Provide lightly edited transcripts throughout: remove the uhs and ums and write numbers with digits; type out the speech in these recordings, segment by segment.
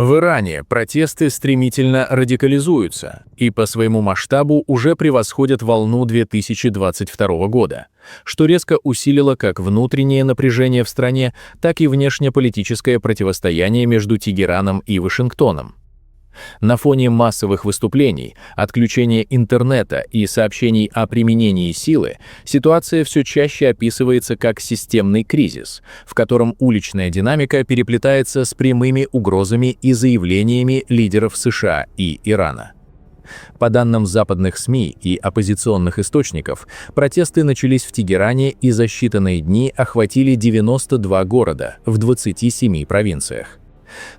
В Иране протесты стремительно радикализуются и по своему масштабу уже превосходят волну 2022 года, что резко усилило как внутреннее напряжение в стране, так и внешнеполитическое противостояние между Тегераном и Вашингтоном. На фоне массовых выступлений, отключения интернета и сообщений о применении силы, ситуация все чаще описывается как системный кризис, в котором уличная динамика переплетается с прямыми угрозами и заявлениями лидеров США и Ирана. По данным западных СМИ и оппозиционных источников, протесты начались в Тегеране и за считанные дни охватили 92 города в 27 провинциях.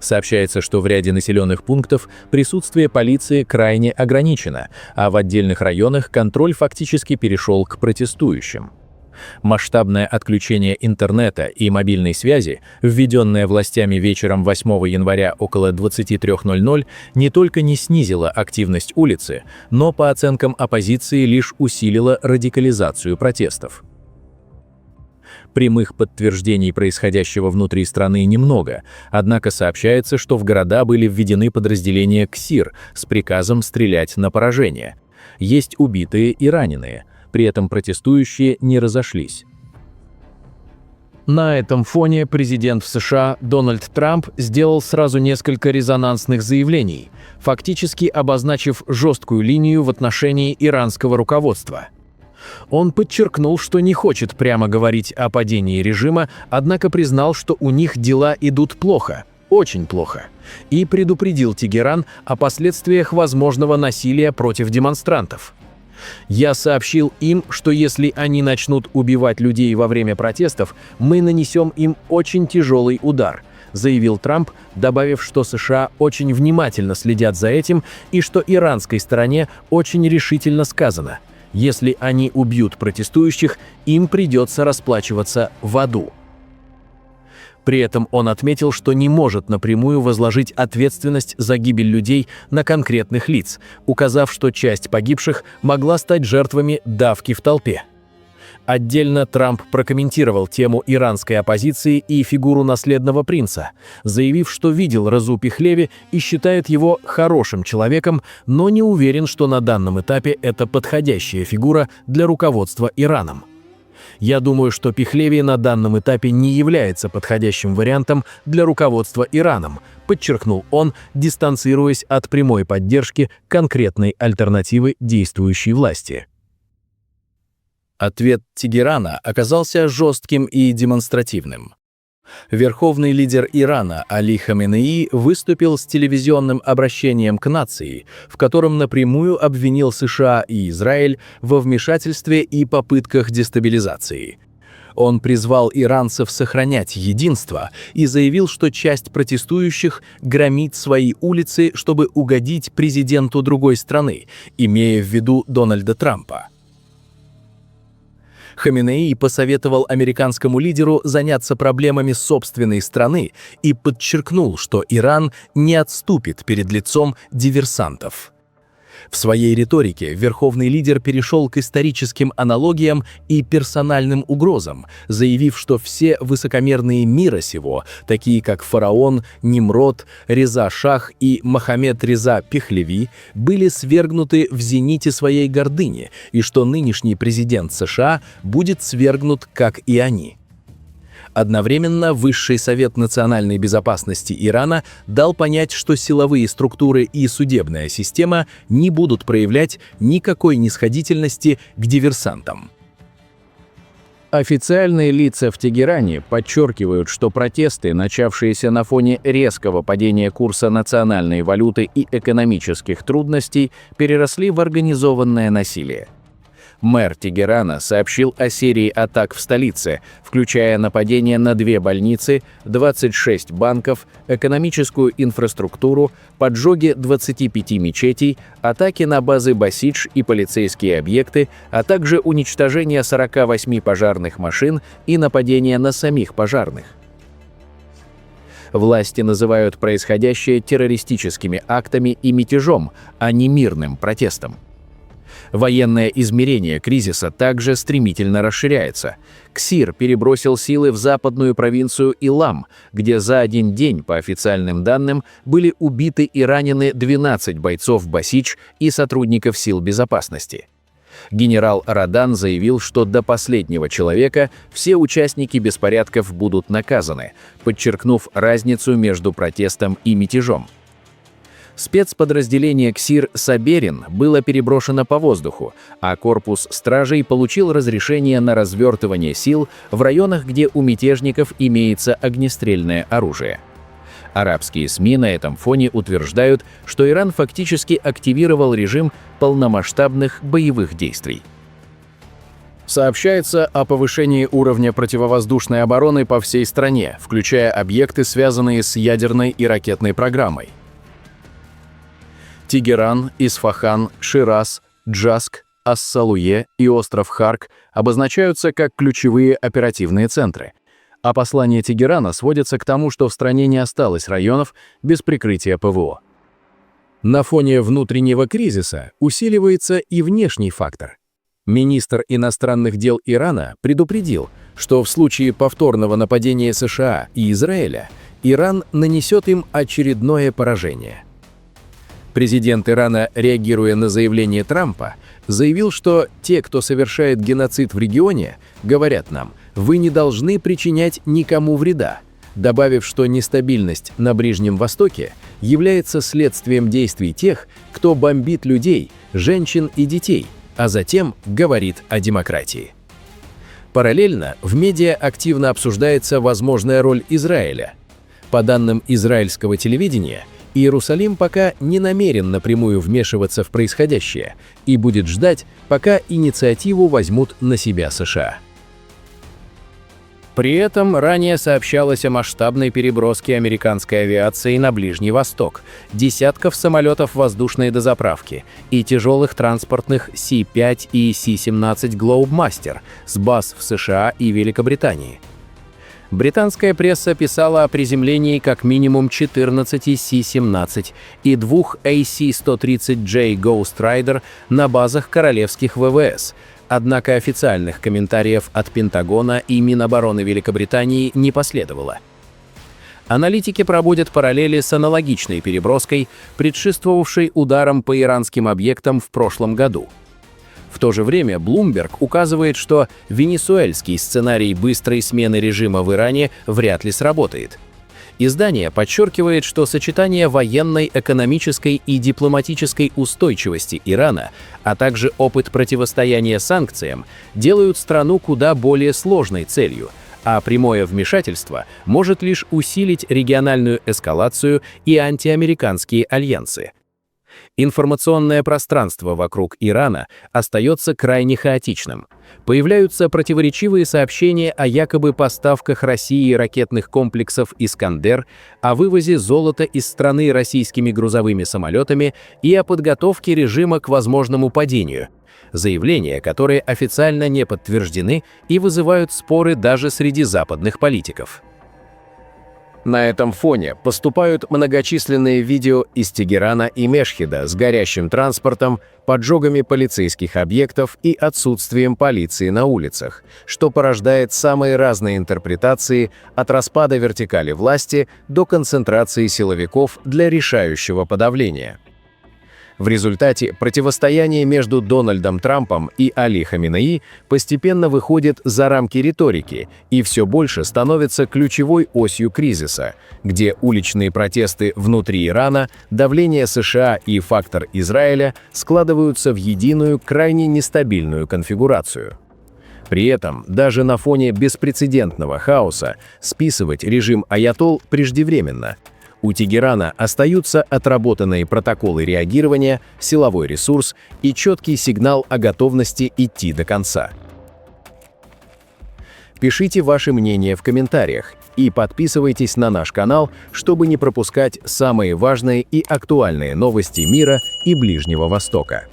Сообщается, что в ряде населенных пунктов присутствие полиции крайне ограничено, а в отдельных районах контроль фактически перешел к протестующим. Масштабное отключение интернета и мобильной связи, введенное властями вечером 8 января около 23:00, не только не снизило активность улицы, но, по оценкам оппозиции, лишь усилило радикализацию протестов. Прямых подтверждений происходящего внутри страны немного, однако сообщается, что в города были введены подразделения КСИР с приказом стрелять на поражение. Есть убитые и раненые, при этом протестующие не разошлись. На этом фоне президент США Дональд Трамп сделал сразу несколько резонансных заявлений, фактически обозначив жесткую линию в отношении иранского руководства. Он подчеркнул, что не хочет прямо говорить о падении режима, однако признал, что у них дела идут плохо, очень плохо, и предупредил Тегеран о последствиях возможного насилия против демонстрантов. «Я сообщил им, что если они начнут убивать людей во время протестов, мы нанесем им очень тяжелый удар», заявил Трамп, добавив, что США очень внимательно следят за этим и что иранской стороне очень решительно сказано: если они убьют протестующих, им придется расплачиваться в аду. При этом он отметил, что не может напрямую возложить ответственность за гибель людей на конкретных лиц, указав, что часть погибших могла стать жертвами давки в толпе. Отдельно Трамп прокомментировал тему иранской оппозиции и фигуру наследного принца, заявив, что видел Резу Пехлеви и считает его хорошим человеком, но не уверен, что на данном этапе это подходящая фигура для руководства Ираном. «Я думаю, что Пехлеви на данном этапе не является подходящим вариантом для руководства Ираном», подчеркнул он, дистанцируясь от прямой поддержки конкретной альтернативы действующей власти. Ответ Тегерана оказался жестким и демонстративным. Верховный лидер Ирана Али Хаменеи выступил с телевизионным обращением к нации, в котором напрямую обвинил США и Израиль во вмешательстве и попытках дестабилизации. Он призвал иранцев сохранять единство и заявил, что часть протестующих громит свои улицы, чтобы угодить президенту другой страны, имея в виду Дональда Трампа. Хаминеи посоветовал американскому лидеру заняться проблемами собственной страны и подчеркнул, что Иран не отступит перед лицом диверсантов. В своей риторике верховный лидер перешел к историческим аналогиям и персональным угрозам, заявив, что все высокомерные мира сего, такие как фараон, Нимрод, Реза Шах и Мохаммед Реза Пехлеви, были свергнуты в зените своей гордыни, и что нынешний президент США будет свергнут, как и они. Одновременно Высший совет национальной безопасности Ирана дал понять, что силовые структуры и судебная система не будут проявлять никакой снисходительности к диверсантам. Официальные лица в Тегеране подчеркивают, что протесты, начавшиеся на фоне резкого падения курса национальной валюты и экономических трудностей, переросли в организованное насилие. Мэр Тегерана сообщил о серии атак в столице, включая нападения на 2 больницы, 26 банков, экономическую инфраструктуру, поджоги 25 мечетей, атаки на базы Басидж и полицейские объекты, а также уничтожение 48 пожарных машин и нападения на самих пожарных. Власти называют происходящее террористическими актами и мятежом, а не мирным протестом. Военное измерение кризиса также стремительно расширяется. КСИР перебросил силы в западную провинцию Илам, где за один день, по официальным данным, были убиты и ранены 12 бойцов Басич и сотрудников сил безопасности. Генерал Радан заявил, что до последнего человека все участники беспорядков будут наказаны, подчеркнув разницу между протестом и мятежом. Спецподразделение КСИР «Саберин» было переброшено по воздуху, а корпус стражей получил разрешение на развертывание сил в районах, где у мятежников имеется огнестрельное оружие. Арабские СМИ на этом фоне утверждают, что Иран фактически активировал режим полномасштабных боевых действий. Сообщается о повышении уровня противовоздушной обороны по всей стране, включая объекты, связанные с ядерной и ракетной программой. Тегеран, Исфахан, Шираз, Джаск, Ас-Салуе и остров Харк обозначаются как ключевые оперативные центры. А послание Тегерана сводится к тому, что в стране не осталось районов без прикрытия ПВО. На фоне внутреннего кризиса усиливается и внешний фактор. Министр иностранных дел Ирана предупредил, что в случае повторного нападения США и Израиля Иран нанесет им очередное поражение. Президент Ирана, реагируя на заявление Трампа, заявил, что те, кто совершает геноцид в регионе, говорят нам: «Вы не должны причинять никому вреда», добавив, что нестабильность на Ближнем Востоке является следствием действий тех, кто бомбит людей, женщин и детей, а затем говорит о демократии. Параллельно в медиа активно обсуждается возможная роль Израиля. По данным израильского телевидения, Иерусалим пока не намерен напрямую вмешиваться в происходящее и будет ждать, пока инициативу возьмут на себя США. При этом ранее сообщалось о масштабной переброске американской авиации на Ближний Восток, десятков самолетов воздушной дозаправки и тяжелых транспортных Си-5 и Си-17 Globemaster с баз в США и Великобритании. Британская пресса писала о приземлении как минимум 14 Си-17 и 2 AC-130J Ghost Rider на базах королевских ВВС, однако официальных комментариев от Пентагона и Минобороны Великобритании не последовало. Аналитики проводят параллели с аналогичной переброской, предшествовавшей ударам по иранским объектам в прошлом году. В то же время Bloomberg указывает, что венесуэльский сценарий быстрой смены режима в Иране вряд ли сработает. Издание подчеркивает, что сочетание военной, экономической и дипломатической устойчивости Ирана, а также опыт противостояния санкциям, делают страну куда более сложной целью, а прямое вмешательство может лишь усилить региональную эскалацию и антиамериканские альянсы. Информационное пространство вокруг Ирана остается крайне хаотичным. Появляются противоречивые сообщения о якобы поставках России ракетных комплексов «Искандер», о вывозе золота из страны российскими грузовыми самолетами и о подготовке режима к возможному падению. Заявления, которые официально не подтверждены и вызывают споры даже среди западных политиков. На этом фоне поступают многочисленные видео из Тегерана и Мешхеда с горящим транспортом, поджогами полицейских объектов и отсутствием полиции на улицах, что порождает самые разные интерпретации от распада вертикали власти до концентрации силовиков для решающего подавления. В результате противостояние между Дональдом Трампом и Али Хаминеи постепенно выходит за рамки риторики и все больше становится ключевой осью кризиса, где уличные протесты внутри Ирана, давление США и фактор Израиля складываются в единую, крайне нестабильную конфигурацию. При этом даже на фоне беспрецедентного хаоса списывать режим аятолл преждевременно. У Тегерана остаются отработанные протоколы реагирования, силовой ресурс и четкий сигнал о готовности идти до конца. Пишите ваше мнение в комментариях и подписывайтесь на наш канал, чтобы не пропускать самые важные и актуальные новости мира и Ближнего Востока.